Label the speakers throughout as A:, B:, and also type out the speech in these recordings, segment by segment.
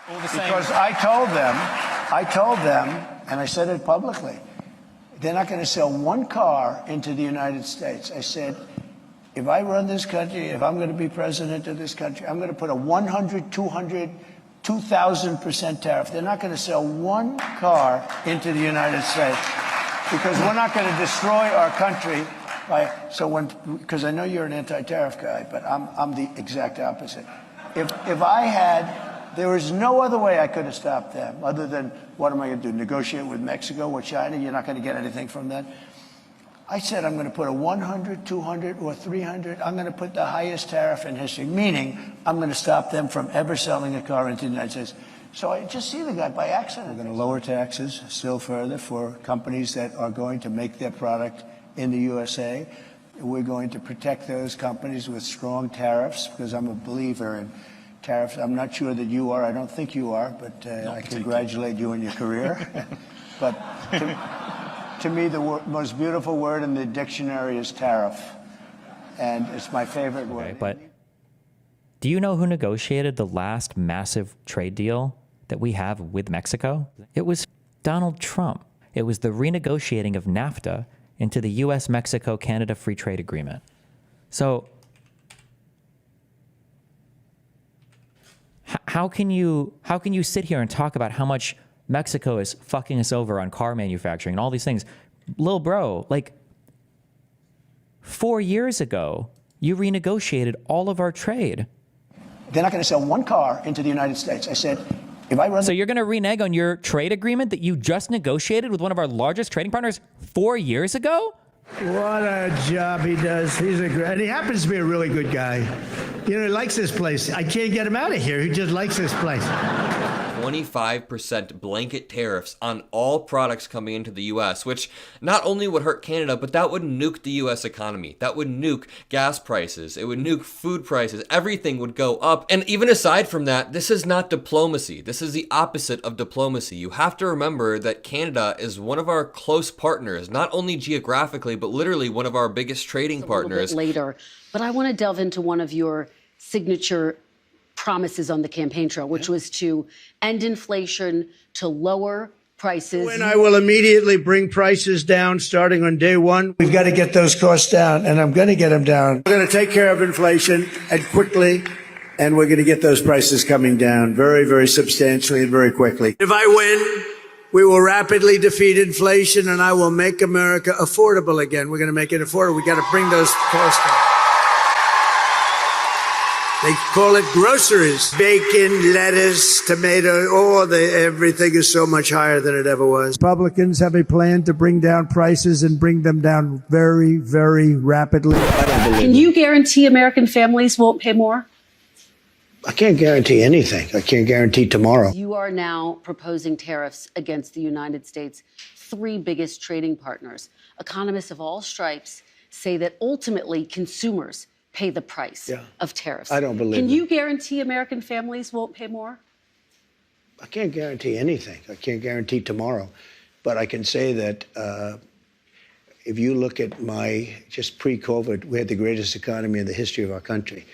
A: Because I told them, and I said it publicly, they're not going to sell one car into the United States. I said, if I run this country, if I'm going to be president of this country, I'm going to put a 100, 200, 2,000% tariff. They're not going to sell one car into the United States because we're not going to destroy our country. Because I know you're an anti-tariff guy, but I'm the exact opposite. If I had, there was no other way I could have stopped them other than, what am I going to do, negotiate with Mexico or China? You're not going to get anything from that. I said I'm going to put a 100, 200, or 300. I'm going to put the highest tariff in history, meaning I'm going to stop them from ever selling a car into the United States. So I just see the guy by accident. We're going to lower taxes still further for companies that are going to make their product in the USA. We're going to protect those companies with strong tariffs because I'm a believer in tariffs. I'm not sure that you are. I don't think you are, but I congratulate you on your career. But to me, the most beautiful word in the dictionary is tariff, and it's my favorite word.
B: Okay, but do you know who negotiated the last massive trade deal that we have with Mexico? It was Donald Trump. It was the renegotiating of NAFTA into the U.S., Mexico, Canada Free Trade Agreement. So how can you sit here and talk about how much Mexico is fucking us over on car manufacturing and all these things? Lil bro, like 4 years ago, you renegotiated all of our trade.
A: They're not going to sell one car into the United States. I said, if I run...
B: So you're going to renege on your trade agreement that you just negotiated with one of our largest trading partners 4 years ago?
C: What a job he does. He's a great, and he happens to be a really good guy. You know, he likes this place. I can't get him out of here. He just likes this place.
D: 25% blanket tariffs on all products coming into the U.S., which not only would hurt Canada, but that would nuke the U.S. economy. That would nuke gas prices. It would nuke food prices. Everything would go up. And even aside from that, this is not diplomacy. This is the opposite of diplomacy. You have to remember that Canada is one of our close partners, not only geographically, but literally one of our biggest trading partners.
E: A little bit later, but I want to delve into one of your signature promises on the campaign trail, which was to end inflation, to lower prices.
C: When I will immediately bring prices down starting on day one.
A: We've got to get those costs down, and I'm going to get them down.
C: We're going to take care of inflation and quickly, and we're going to get those prices coming down very, very substantially and very quickly. If I win, we will rapidly defeat inflation, and I will make America affordable again. We're going to make it affordable. We got to bring those costs down. They call it groceries. Bacon, lettuce, tomato, everything is so much higher than it ever was. Republicans have a plan to bring down prices and bring them down very, very rapidly.
E: Can you guarantee American families won't pay more?
C: I can't guarantee anything. I can't guarantee tomorrow.
E: You are now proposing tariffs against the United States' three biggest trading partners. Economists of all stripes say that ultimately consumers pay the price of tariffs.
C: I don't believe
E: Can you guarantee American families won't pay more?
C: I can't guarantee anything. I can't guarantee tomorrow. But I can say that if you look at just pre-COVID, we had the greatest economy in the history of our country.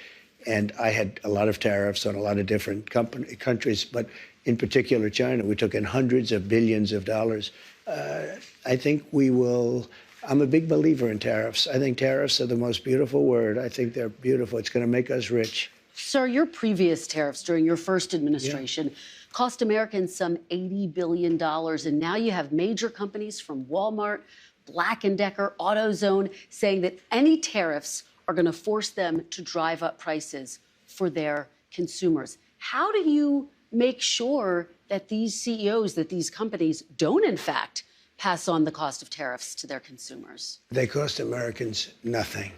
C: And I had a lot of tariffs on a lot of different countries, but in particular China. We took in hundreds of billions of dollars. I think we will... I'm a big believer in tariffs. I think tariffs are the most beautiful word. I think they're beautiful. It's going to make us rich.
E: Sir, your previous tariffs during your first administration cost Americans some $80 billion. And now you have major companies from Walmart, Black & Decker, AutoZone saying that any tariffs are going to force them to drive up prices for their consumers. How do you make sure that these CEOs, that these companies don't, in fact, pass on the cost of tariffs to their consumers?
C: They cost Americans nothing.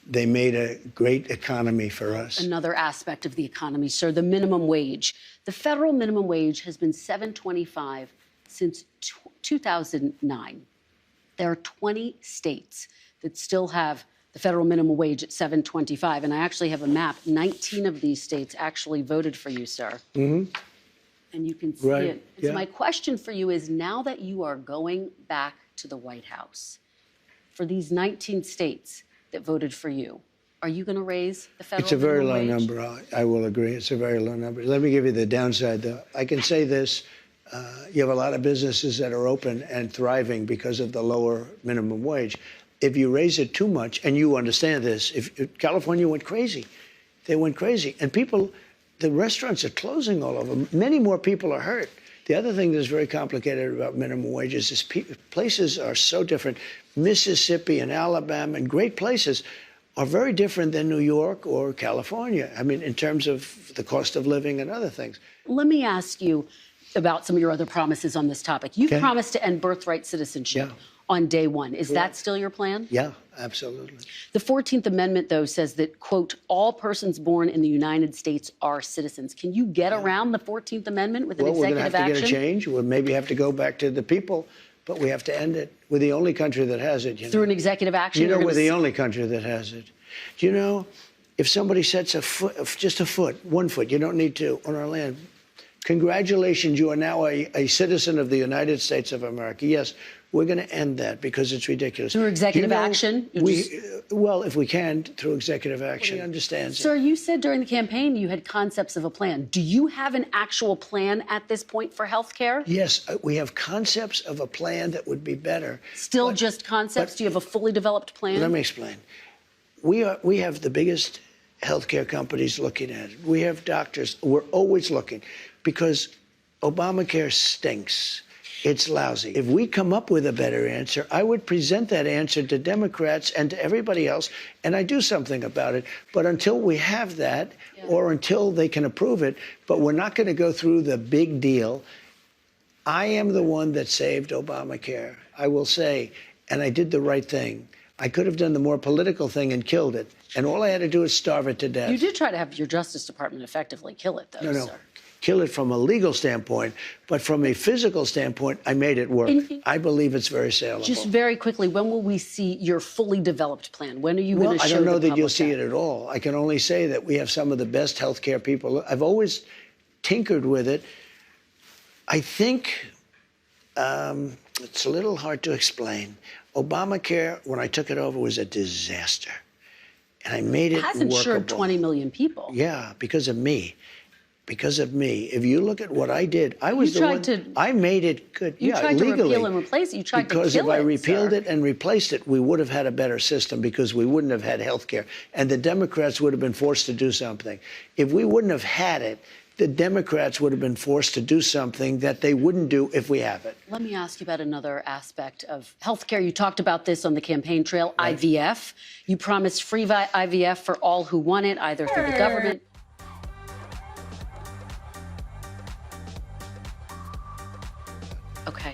C: They made a great economy for us.
E: Another aspect of the economy, sir, the minimum wage. The federal minimum wage has been $7.25 since 2009. There are 20 states that still have the federal minimum wage at $7.25. And I actually have a map. 19 of these states actually voted for you, sir. Mm-hmm. And you can see it. So my question for you is, now that you are going back to the White House, for these 19 states that voted for you, Are you going to raise the federal
C: It's a very low
E: minimum wage?
C: number. I will agree. It's a very low number. Let me give you the downside, though. I can say this. You have a lot of businesses that are open and thriving because of the lower minimum wage. If you raise it too much, and you understand this, if California went crazy, they went crazy. And people, the restaurants are closing all over. Many more people are hurt. The other thing that's very complicated about minimum wages is places are so different. Mississippi and Alabama and great places are very different than New York or California. I mean, in terms of the cost of living and other things.
E: Let me ask you about some of your other promises on this topic. You've
C: Okay.
E: promised to end birthright citizenship on day one. Is that still your plan?
C: Yeah, absolutely.
E: The 14th Amendment, though, says that, quote, all persons born in the United States are citizens. Can you get around the 14th Amendment with an
C: Well, we're going
E: executive
C: to have to
E: action?
C: get a change. We'll maybe have to go back to the people, but we have to end it. We're the only country that has it.
E: Through an executive action?
C: You know,
E: you're
C: we're
E: gonna
C: the only country that has it. Do you know, if somebody sets a foot, just a foot, 1 foot, you don't need two, on our land, congratulations, you are now a citizen of the United States of America. Yes, we're going to end that because it's ridiculous.
E: Through executive
C: Do you know,
E: action?
C: Well, if we can, through executive action. He understands
E: Sir,
C: it.
E: you said during the campaign you had concepts of a plan. Do you have an actual plan at this point for health care?
C: Yes, we have concepts of a plan that would be better.
E: Still just concepts? Do you have a fully developed plan?
C: Let me explain. We have the biggest healthcare companies looking at it. We have doctors. We're always looking because Obamacare stinks. It's lousy. If we come up with a better answer, I would present that answer to Democrats and to everybody else, and I do something about it. But until we have that, or until they can approve it, but we're not going to go through the big deal. I am the one that saved Obamacare, I will say, and I did the right thing. I could have done the more political thing and killed it, and all I had to do is starve it to death.
E: You did try to have your Justice Department effectively kill it, though,
C: No.
E: sir.
C: Kill it from a legal standpoint, but from a physical standpoint, I made it work. I believe it's very saleable.
E: Just very quickly, when will we see your fully developed plan? When are you going to show
C: I don't know
E: the
C: that you'll
E: public
C: see it at all. I can only say that we have some of the best healthcare people. I've always tinkered with it. I think it's a little hard to explain. Obamacare, when I took it over, was a disaster. And I made it
E: It has insured
C: workable.
E: 20 million people.
C: Yeah, because of me. Because of me. If you look at what I did, I was
E: You
C: the
E: tried
C: one.
E: to-
C: I made it good.
E: You
C: yeah,
E: tried to
C: legally.
E: repeal and replace it. You tried to
C: Because
E: kill
C: if I
E: it,
C: repealed
E: sir.
C: it and replaced it, we would have had a better system because we wouldn't have had health care. And the Democrats would have been forced to do something. If we wouldn't have had it, the Democrats would have been forced to do something that they wouldn't do if we have it.
E: Let me ask you about another aspect of healthcare. You talked about this on the campaign trail, IVF. You promised free IVF for all who want it, either through the government. Okay,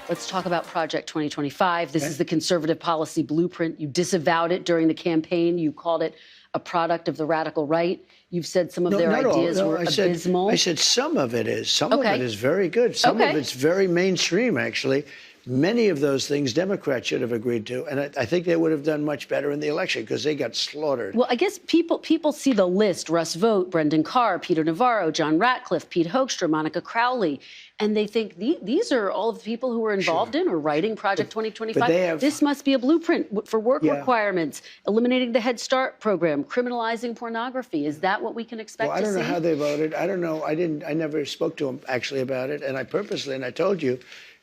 E: let's talk about Project 2025. This is the conservative policy blueprint. You disavowed it during the campaign. You called it a product of the radical right. You've said some of their
C: not all.
E: ideas
C: No,
E: were abysmal.
C: I said some of it is. Some of
E: Okay.
C: it is very good. Some of
E: Okay.
C: it's very mainstream, actually. Many of those things Democrats should have agreed to, and I think they would have done much better in the election because they got slaughtered.
E: Well, I guess people see the list: Russ Vought, Brendan Carr, Peter Navarro, John Ratcliffe, Pete Hoekstra, Monica Crowley, and they think these are all of the people who were involved in or writing Project 2025.
C: they have-
E: This must be a blueprint for work
C: Yeah.
E: requirements, eliminating the Head Start program, criminalizing pornography. Is that what we can expect
C: Well, I
E: to
C: don't
E: see?
C: know how they voted. I don't know. I never spoke to them actually about it, and I purposely, and I told you,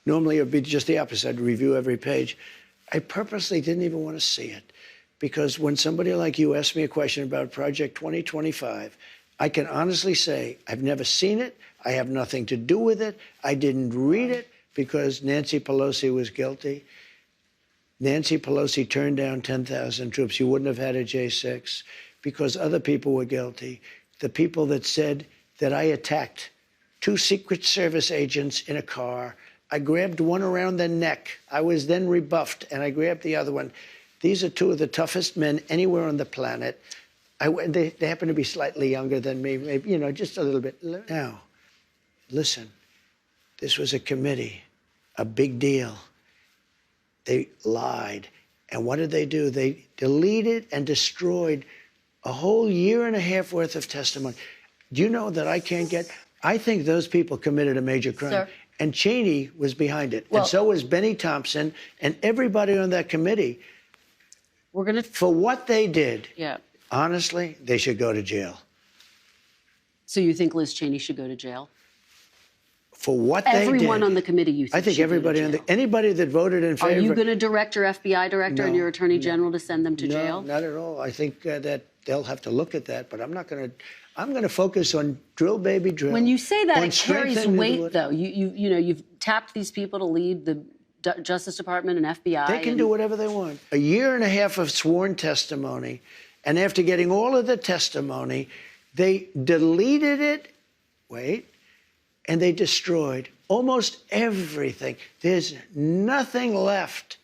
C: normally it would be just the opposite. I'd review every page. I purposely didn't even want to see it because when somebody like you asked me a question about Project 2025, I can honestly say I've never seen it. I have nothing to do with it. I didn't read it because Nancy Pelosi was guilty. Nancy Pelosi turned down 10,000 troops. You wouldn't have had a J6 because other people were guilty. The people that said that I attacked 2 Secret Service agents in a car. I grabbed one around the neck. I was then rebuffed, and I grabbed the other one. These are 2 of the toughest men anywhere on the planet. They happen to be slightly younger than me, maybe, just a little bit. Now, listen, this was a committee, a big deal. They lied. And what did they do? They deleted and destroyed a whole year and a half worth of testimony. Do you know that I can't get... I think those people committed a major crime.
E: Sir.
C: And Cheney was behind it.
E: Well-
C: and so was Benny Thompson and everybody on that committee.
E: We're going to...
C: For what they did,
E: Yeah.
C: Honestly, they should go to jail.
E: So you think Liz Cheney should go to jail?
C: For what they did.
E: Everyone on the committee, you think
C: I think
E: should
C: everybody
E: go to jail.
C: anybody that voted in favor.
E: Are you going to direct your FBI director and your attorney general to send them to jail?
C: No, not at all. I think that they'll have to look at that, but I'm not going to. I'm going to focus on drill, baby, drill.
E: When you say that,
C: on
E: it carries
C: strengthening
E: weight, though. You've tapped these people to lead the Justice Department and FBI.
C: They can do whatever they want. A year and a half of sworn testimony, and after getting all of the testimony, they deleted it. And they destroyed almost everything. There's nothing left.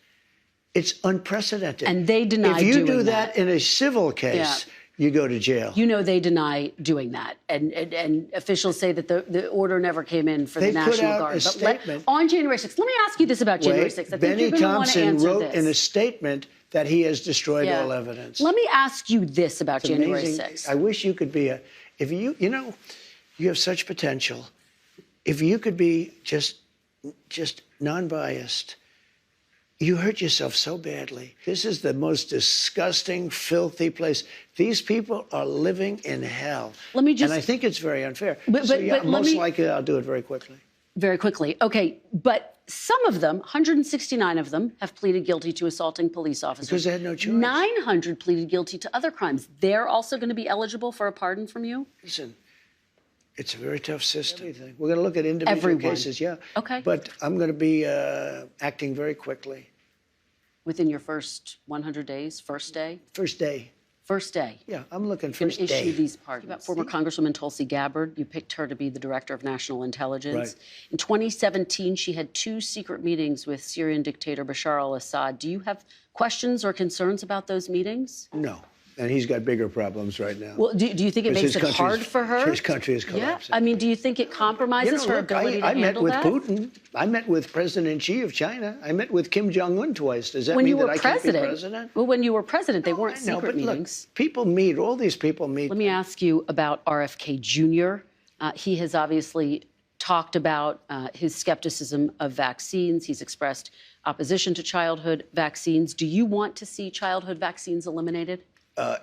C: It's unprecedented.
E: And they deny
C: If you
E: doing
C: do that in a civil case, you go to jail.
E: You know they deny doing that. And officials say that the order never came in for the National Guard.
C: They put out a statement.
E: On January 6th, let me ask you this about January 6th. I think
C: Benny
E: you're going to want to
C: Thompson
E: answer
C: wrote
E: this.
C: in a statement that he has destroyed all evidence.
E: Let me ask you this about
C: It's
E: January
C: amazing.
E: 6th.
C: I wish you could be you have such potential. If you could be just non-biased, you hurt yourself so badly. This is the most disgusting, filthy place. These people are living in hell.
E: Let me just.
C: And I think it's very unfair.
E: But
C: most likely I'll do it very quickly.
E: Very quickly. Okay, but some of them, 169 of them, have pleaded guilty to assaulting police officers.
C: Because they had no choice.
E: 900 pleaded guilty to other crimes. They're also going to be eligible for a pardon from you?
C: Listen. It's a very tough system. We're going to look at individual cases,
E: Okay.
C: But I'm going to be acting very quickly.
E: Within your first 100 days, first day?
C: First day.
E: First day.
C: Yeah, I'm looking
E: Going
C: first
E: to
C: day.
E: issue these pardons. About former Congresswoman Tulsi Gabbard, you picked her to be the Director of National Intelligence.
C: Right.
E: In 2017, she had 2 secret meetings with Syrian dictator Bashar al-Assad. Do you have questions or concerns about those meetings?
C: No. And he's got bigger problems right now.
E: Well, do you think it makes it hard for her?
C: His country is collapsing.
E: Yeah. I mean, do you think it compromises her ability to handle that?
C: I met with Putin. I met with President Xi of China. I met with Kim Jong-un twice. Does that mean that I can't be president?
E: Well, when you were president, they weren't secret meetings.
C: Look, people meet. All these people meet.
E: Let me ask you about RFK Jr. He has obviously talked about his skepticism of vaccines. He's expressed opposition to childhood vaccines. Do you want to see childhood vaccines eliminated?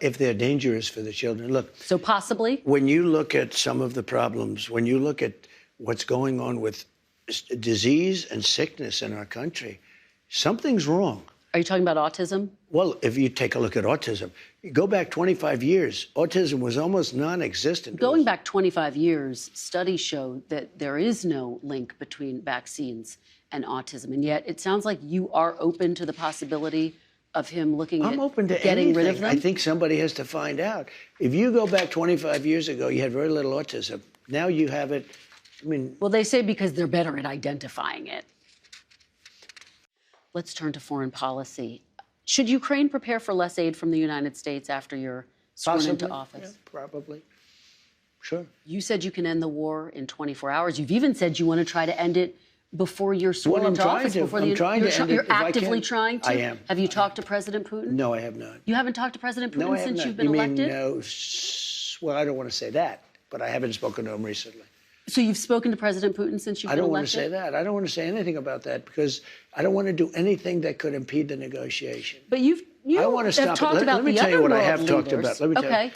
C: If they're dangerous for the children. Look.
E: So possibly?
C: When you look at some of the problems, when you look at what's going on with disease and sickness in our country, something's wrong.
E: Are you talking about autism?
C: Well, if you take a look at autism, you go back 25 years, autism was almost non-existent.
E: Going back 25 years, studies show that there is no link between vaccines and autism. And yet it sounds like you are open to the possibility of him looking
C: I'm
E: at
C: open to
E: getting
C: anything.
E: rid of them?
C: I think somebody has to find out. If you go back 25 years ago, you had very little autism. Now you have it. I mean,
E: well, they say because they're better at identifying it. Let's turn to foreign policy. Should Ukraine prepare for less aid from the United States after you're sworn into office?
C: Yeah, probably. Sure.
E: You said you can end the war in 24 hours. You've even said you want to try to end it before you're sworn
C: Well, I'm
E: into
C: trying
E: office.
C: to.
E: Before
C: I'm trying to end it
E: You're
C: if I
E: actively
C: can.
E: trying to?
C: I am.
E: Have you talked to President Putin?
C: No, I have not.
E: You haven't talked to President Putin
C: No, I have
E: since
C: not.
E: you've been
C: You
E: elected?
C: mean, well, I don't want to say that, but I haven't spoken to him recently.
E: So you've spoken to President Putin since you've been elected?
C: I don't want to say that. I don't want to say anything about that because I don't want to do anything that could impede the negotiation.
E: But you
C: I want to
E: have
C: stop
E: talked
C: it.
E: about
C: Let me
E: the
C: tell you
E: other
C: what I
E: world
C: have talked
E: leaders.
C: about. Let me tell
E: Okay.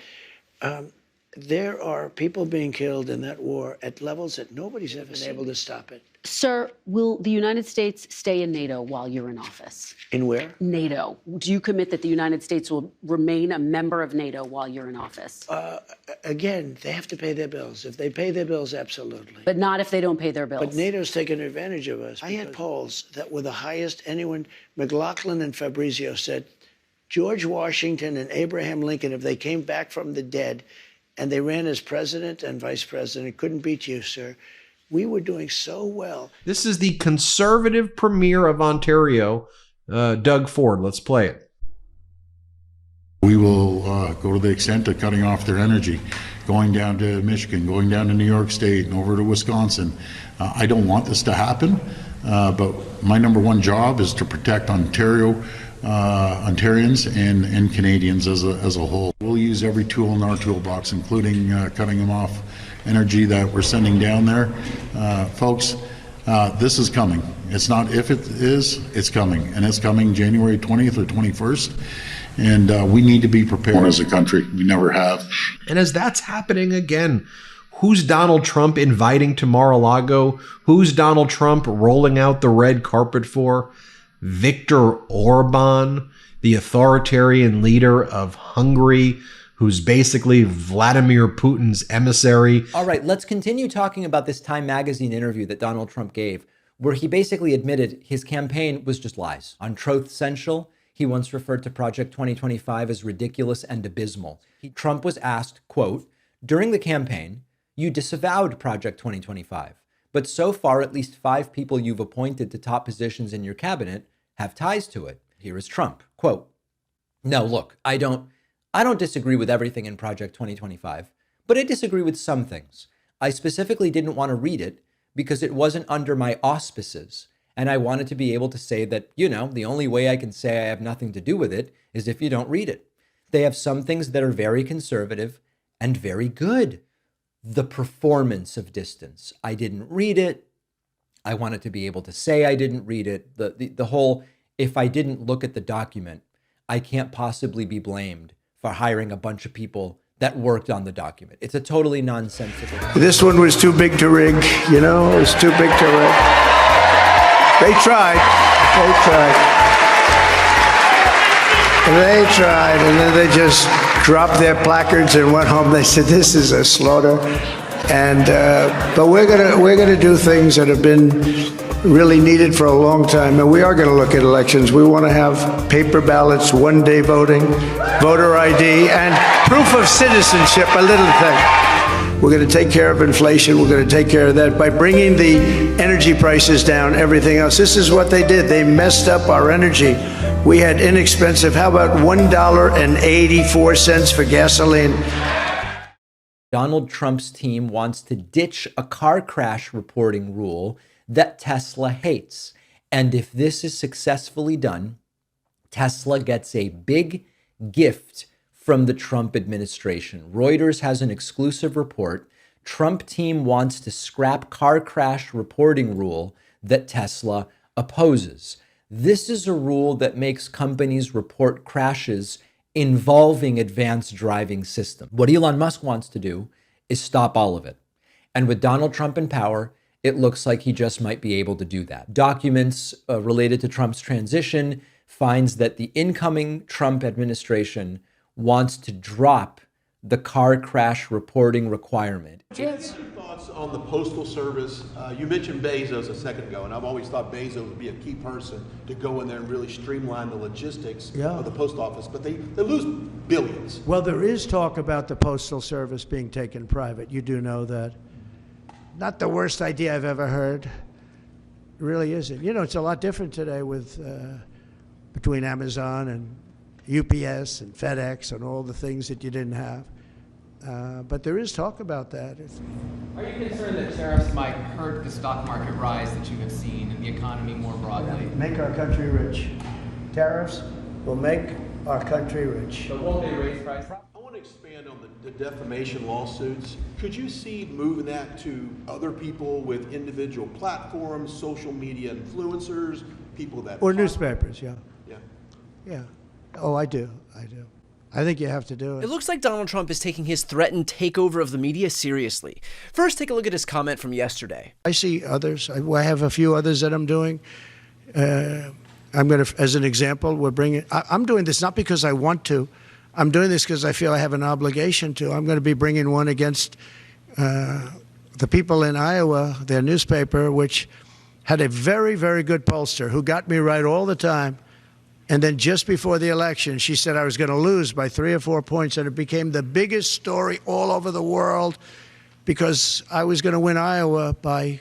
C: you. There are people being killed in that war at levels that nobody's ever been able to stop it.
E: Sir, will the United States stay in NATO while you're in office?
C: In where?
E: NATO. Do you commit that the United States will remain a member of NATO while you're in office?
C: Again, they have to pay their bills. If they pay their bills, absolutely.
E: But not if they don't pay their bills.
C: But NATO's taken advantage of us. I had polls that were the highest anyone. McLaughlin and Fabrizio said George Washington and Abraham Lincoln, if they came back from the dead and they ran as president and vice president, couldn't beat you, sir. We were doing so well.
F: This is the conservative premier of Ontario, Doug Ford. Let's play it.
G: We will go to the extent of cutting off their energy, going down to Michigan, going down to New York State and over to Wisconsin. I don't want this to happen, but my number one job is to protect Ontario, Ontarians and Canadians as a whole. We'll use every tool in our toolbox, including cutting them off energy that we're sending down there. Folks, this is coming. It's not if it is, it's coming. And it's coming January 20th or 21st. and we need to be prepared as a country. We never have.
F: And as that's happening again, who's Donald Trump inviting to Mar-a-Lago? Who's Donald Trump rolling out the red carpet for? Viktor Orban, the authoritarian leader of Hungary, who's basically Vladimir Putin's emissary.
H: All right, let's continue talking about this Time magazine interview that Donald Trump gave, where he basically admitted his campaign was just lies. On Truth Central, he once referred to Project 2025 as ridiculous and abysmal. Trump was asked, quote, "During the campaign, you disavowed Project 2025, but so far at least 5 people you've appointed to top positions in your cabinet have ties to it." Here is Trump, quote, "No, look, I don't disagree with everything in Project 2025, but I disagree with some things. I specifically didn't want to read it because it wasn't under my auspices. And I wanted to be able to say that, the only way I can say I have nothing to do with it is if you don't read it. They have some things that are very conservative and very good. The performance of distance. I didn't read it. I wanted to be able to say I didn't read it. The whole, if I didn't look at the document, I can't possibly be blamed for hiring a bunch of people that worked on the document. It's a totally nonsensical.
A: This one was too big to rig, it was too big to rig. They tried, and then they just dropped their placards and went home. They said, "This is a slaughter," and but we're gonna do things that have been really needed for a long time, and we are going to look at elections. We want to have paper ballots, one-day voting, voter ID, and proof of citizenship, a little thing. We're going to take care of inflation. We're going to take care of that by bringing the energy prices down, everything else. This is what they did. They messed up our energy. We had inexpensive, how about $1.84 for gasoline?
H: Donald Trump's team wants to ditch a car crash reporting rule that Tesla hates. And if this is successfully done, Tesla gets a big gift from the Trump administration. Reuters has an exclusive report. Trump team wants to scrap car crash reporting rule that Tesla opposes. This is a rule that makes companies report crashes involving advanced driving systems. What Elon Musk wants to do is stop all of it. And with Donald Trump in power, it looks like he just might be able to do that. Documents related to Trump's transition finds that the incoming Trump administration wants to drop the car crash reporting requirement.
I: Yes. Your thoughts on the Postal Service? You mentioned Bezos a second ago, and I've always thought Bezos would be a key person to go in there and really streamline the logistics of the post office, but they lose billions.
A: Well, there is talk about the Postal Service being taken private. You do know that. Not the worst idea I've ever heard. It really isn't. It's a lot different today with between Amazon and UPS and FedEx and all the things that you didn't have. But there is talk about that.
J: Are you concerned that tariffs might hurt the stock market rise that you have seen and the economy more broadly?
A: Make our country rich. Tariffs will make our country rich.
J: But won't they raise prices?
I: I want to expand on the defamation lawsuits. Could you see moving that to other people with individual platforms, social media influencers, people that...
A: Or newspapers, yeah.
I: Yeah.
A: Oh, I do. I think you have to do it.
K: It looks like Donald Trump is taking his threatened takeover of the media seriously. First, take a look at his comment from yesterday.
A: I see others. I have a few others that I'm doing. I'm going to, as an example, I'm doing this not because I want to. I'm doing this because I feel I have an obligation to. I'm going to be bringing one against the people in Iowa, their newspaper, which had a very, very good pollster who got me right all the time. And then just before the election, she said I was going to lose by 3 or 4 points, and it became the biggest story all over the world because I was going to win Iowa by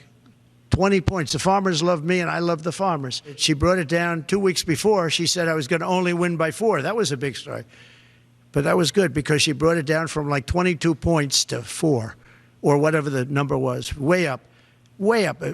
A: 20 points. The farmers loved me, and I loved the farmers. She brought it down 2 weeks before. She said I was going to only win by 4. That was a big story. But that was good because she brought it down from like 22 points to 4 or whatever the number was. Way up,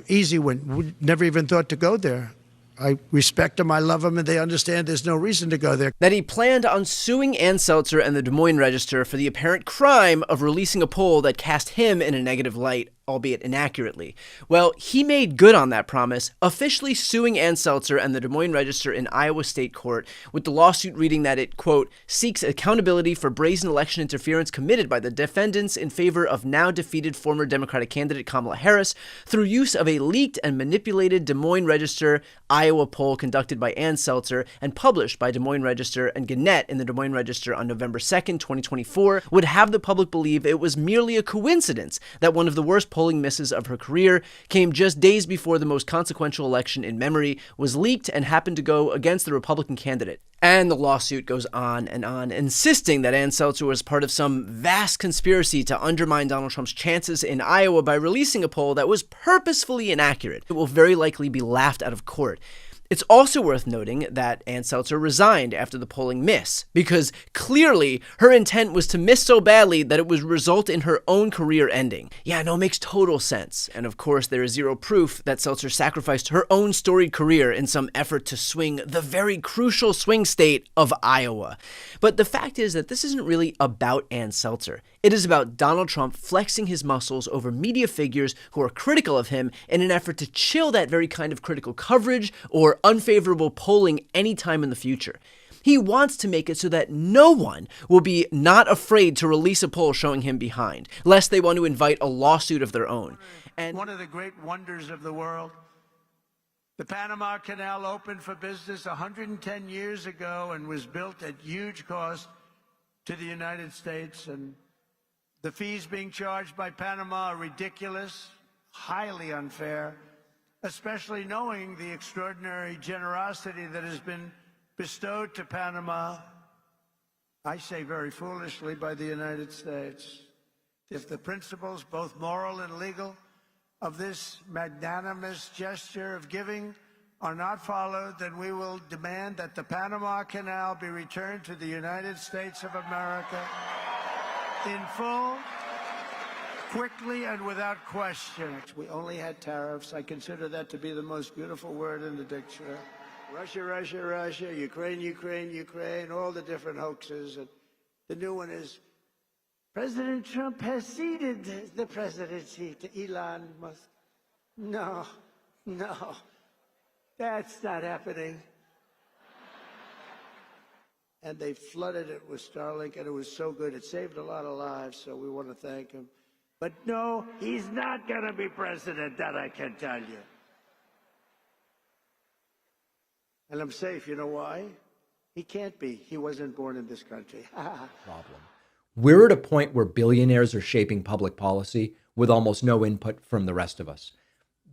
A: easy win. Never even thought to go there. I respect them, I love them, and they understand there's no reason to go there.
K: That he planned on suing Ann Seltzer and the Des Moines Register for the apparent crime of releasing a poll that cast him in a negative light. albeit inaccurately. Well, he made good on that promise, officially suing Ann Seltzer and the Des Moines Register in Iowa State Court, with the lawsuit reading that it, quote, seeks accountability for brazen election interference committed by the defendants in favor of now defeated former Democratic candidate Kamala Harris through use of a leaked and manipulated Des Moines Register Iowa poll conducted by Ann Seltzer and published by Des Moines Register and Gannett in the Des Moines Register on November 2nd, 2024, would have the public believe it was merely a coincidence that one of the worst polling misses of her career came just days before the most consequential election in memory was leaked and happened to go against the Republican candidate. And the lawsuit goes on, insisting that Ann Seltzer was part of some vast conspiracy to undermine Donald Trump's chances in Iowa by releasing a poll that was purposefully inaccurate. It will very likely be laughed out of court. It's also worth noting that Ann Seltzer resigned after the polling miss, because clearly her intent was to miss so badly that it would result in her own career ending. Yeah, no, it makes total sense. And of course, there is zero proof that Seltzer sacrificed her own storied career in some effort to swing the very crucial swing state of Iowa. But the fact is that this isn't really about Ann Seltzer. It is about Donald Trump flexing his muscles over media figures who are critical of him in an effort to chill that very kind of critical coverage or unfavorable polling anytime in the future. He wants to make it so that no one will be not afraid to release a poll showing him behind, lest they want to invite a lawsuit of their own. And
A: one of the great wonders of the world, the Panama Canal opened for business 110 years ago and was built at huge cost to the United States, and the fees being charged by Panama are ridiculous, highly unfair, especially knowing the extraordinary generosity that has been bestowed to Panama, I say very foolishly, by the United States. If the principles, both moral and legal, of this magnanimous gesture of giving are not followed, then we will demand that the Panama Canal be returned to the United States of America in full, quickly, and without question. We only had tariffs. I consider that to be the most beautiful word in the dictionary. Russia, Russia, Russia, Ukraine, Ukraine, Ukraine, all the different hoaxes. And the new one is, President Trump has ceded the presidency to Elon Musk. No, that's not happening. And they flooded it with Starlink, and it was so good. It saved a lot of lives, so we want to thank him. But no, he's not going to be president, that I can tell you. And I'm safe. You know why? He can't be. He wasn't born in this country.
H: Problem. We're at a point where billionaires are shaping public policy with almost no input from the rest of us.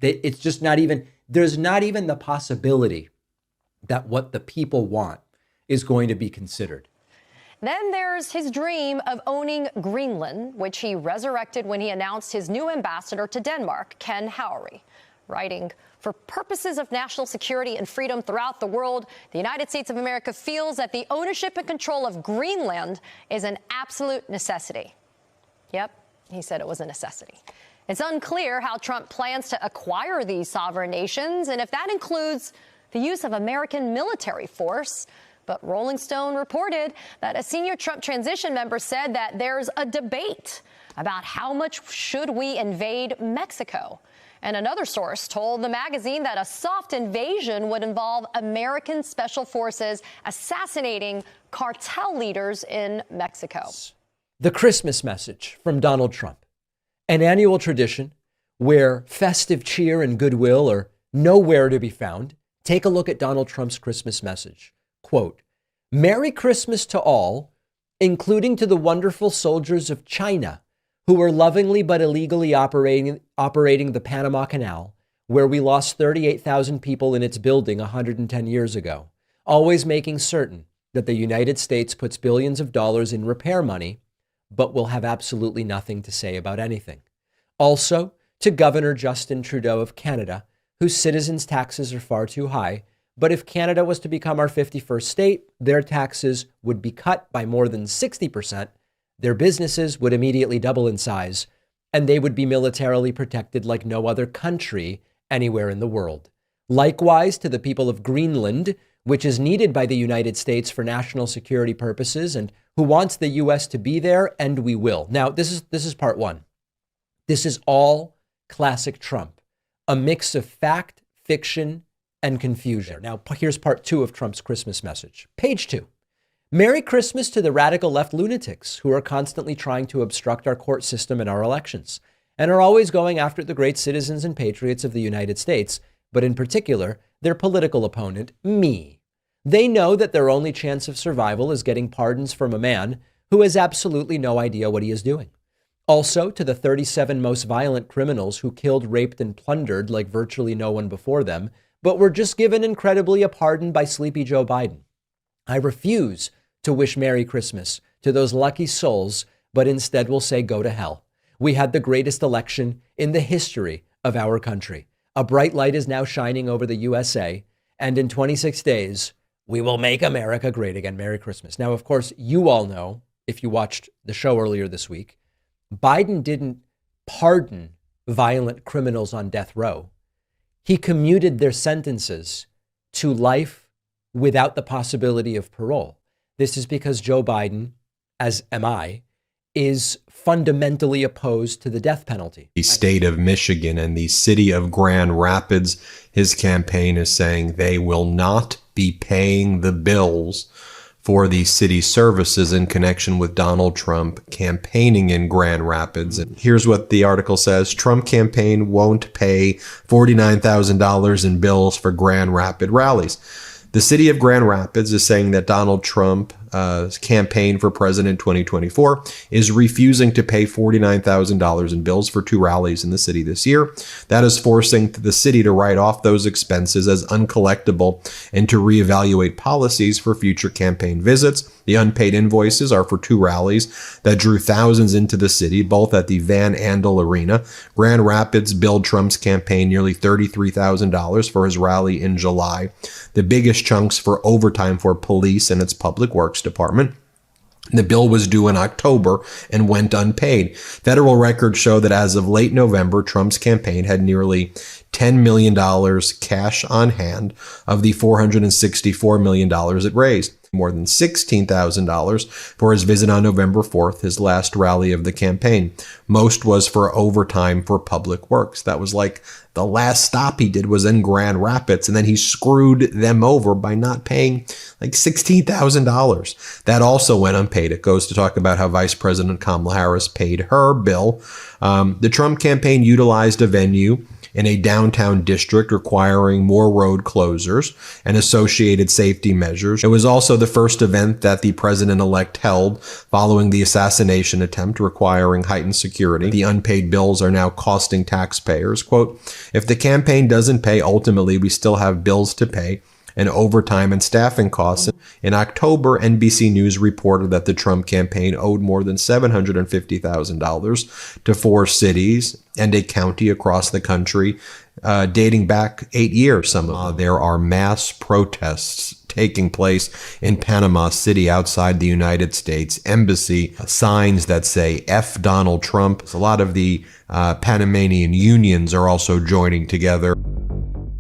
H: It's just not even, there's not even the possibility that what the people want is going to be considered.
L: Then there's his dream of owning Greenland, which he resurrected when he announced his new ambassador to Denmark, Ken Howery, writing, "For purposes of national security and freedom throughout the world, the United States of America feels that the ownership and control of Greenland is an absolute necessity." Yep, he said it was a necessity. It's unclear how Trump plans to acquire these sovereign nations, and if that includes the use of American military force. But Rolling Stone reported that a senior Trump transition member said that there's a debate about how much should we invade Mexico. And another source told the magazine that a soft invasion would involve American special forces assassinating cartel leaders in Mexico.
H: The Christmas message from Donald Trump, an annual tradition where festive cheer and goodwill are nowhere to be found. Take a look at Donald Trump's Christmas message. Quote, "Merry Christmas to all, including to the wonderful soldiers of China who were lovingly but illegally operating the Panama Canal, where we lost 38,000 people in its building 110 years ago, always making certain that the United States puts billions of dollars in repair money, but will have absolutely nothing to say about anything. Also, to Governor Justin Trudeau of Canada, whose citizens' taxes are far too high, but if Canada was to become our 51st state, their taxes would be cut by more than 60%, their businesses would immediately double in size, and they would be militarily protected like no other country anywhere in the world. Likewise, to the people of Greenland, which is needed by the United States for national security purposes and who wants the U.S. to be there, and we will." Now, this is part one. This is all classic Trump, a mix of fact, fiction, and confusion. Now, here's part 2 of Trump's Christmas message. Page 2. Merry Christmas to the radical left lunatics who are constantly trying to obstruct our court system and our elections, and are always going after the great citizens and patriots of the United States, but in particular, their political opponent, me. They know that their only chance of survival is getting pardons from a man who has absolutely no idea what he is doing. Also, to the 37 most violent criminals who killed, raped, and plundered like virtually no one before them, but were just given incredibly a pardon by sleepy Joe Biden. I refuse to wish Merry Christmas to those lucky souls, but instead will say go to hell. We had the greatest election in the history of our country. A bright light is now shining over the USA, and in 26 days, we will make America great again. Merry Christmas. Now, of course, you all know, if you watched the show earlier this week, Biden didn't pardon violent criminals on death row. He commuted their sentences to life without the possibility of parole. This is because Joe Biden, as am I, is fundamentally opposed to the death penalty.
F: The state of Michigan and the city of Grand Rapids, his campaign is saying they will not be paying the bills for the city services in connection with Donald Trump campaigning in Grand Rapids. And here's what the article says. Trump campaign won't pay $49,000 in bills for Grand Rapid rallies. The city of Grand Rapids is saying that Donald Trump's campaign for president 2024 is refusing to pay $49,000 in bills for 2 rallies in the city this year. That is forcing the city to write off those expenses as uncollectible and to reevaluate policies for future campaign visits. The unpaid invoices are for 2 rallies that drew thousands into the city, both at the Van Andel Arena. Grand Rapids billed Trump's campaign nearly $33,000 for his rally in July. The biggest chunks for overtime for police and its public works department. The bill was due in October and went unpaid. Federal records show that as of late November, Trump's campaign had nearly $10 million cash on hand of the $464 million it raised. More than $16,000 for his visit on November 4th, his last rally of the campaign. Most was for overtime for public works. That was like the last stop he did was in Grand Rapids, and then he screwed them over by not paying like $16,000. That also went unpaid. It goes to talk about how Vice President Kamala Harris paid her bill. The Trump campaign utilized a venue in a downtown district requiring more road closures and associated safety measures. It was also the first event that the president-elect held following the assassination attempt requiring heightened security. The unpaid bills are now costing taxpayers. Quote, if the campaign doesn't pay, ultimately we still have bills to pay and overtime and staffing costs. In October, NBC News reported that the Trump campaign owed more than $750,000 to 4 cities and a county across the country, dating back 8 years. There are mass protests taking place in Panama City outside the United States Embassy, signs that say F Donald Trump. A lot of the Panamanian unions are also joining together.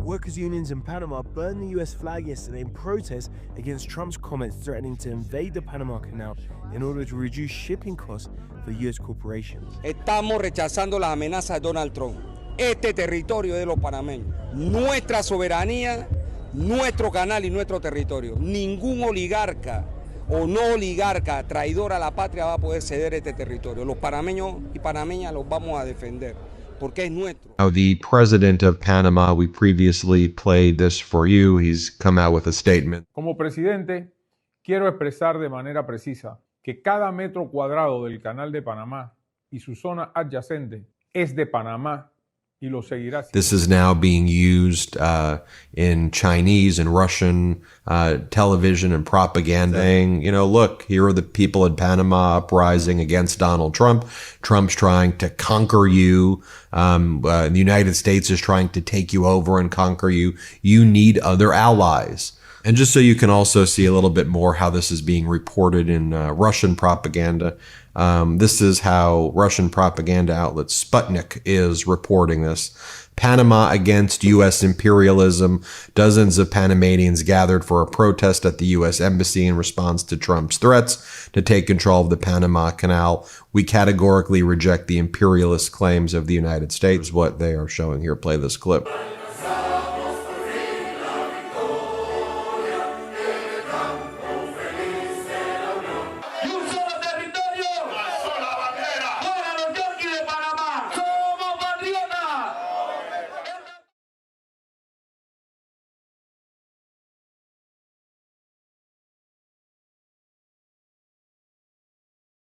M: Workers' unions in Panama burned the US flag yesterday in protest against Trump's comments threatening to invade the Panama Canal in order to reduce shipping costs for US corporations.
N: Estamos rechazando las amenazas de Donald Trump. Este territorio de los panameños, nuestra soberanía, nuestro canal y nuestro territorio. Ningún oligarca o no oligarca traidor a la patria va a poder ceder este territorio. Los panameños y panameñas los vamos a defender. Now,
F: the president of Panama, we previously played this for you. He's come out with a statement.
O: Como presidente, quiero expresar de manera precisa que cada metro cuadrado del Canal de Panamá y su zona adyacente es de Panamá.
F: This is now being used in Chinese and Russian television and propaganda, saying, you know, look, here are the people in Panama uprising against Donald Trump. Trump's trying to conquer you. The United States is trying to take you over and conquer you. You need other allies. And just so you can also see a little bit more how this is being reported in Russian propaganda, this is how Russian propaganda outlet Sputnik is reporting this. Panama against U.S. imperialism. Dozens of Panamanians gathered for a protest at the U.S. Embassy in response to Trump's threats to take control of the Panama Canal. We categorically reject the imperialist claims of the United States, what they are showing here. Play this clip.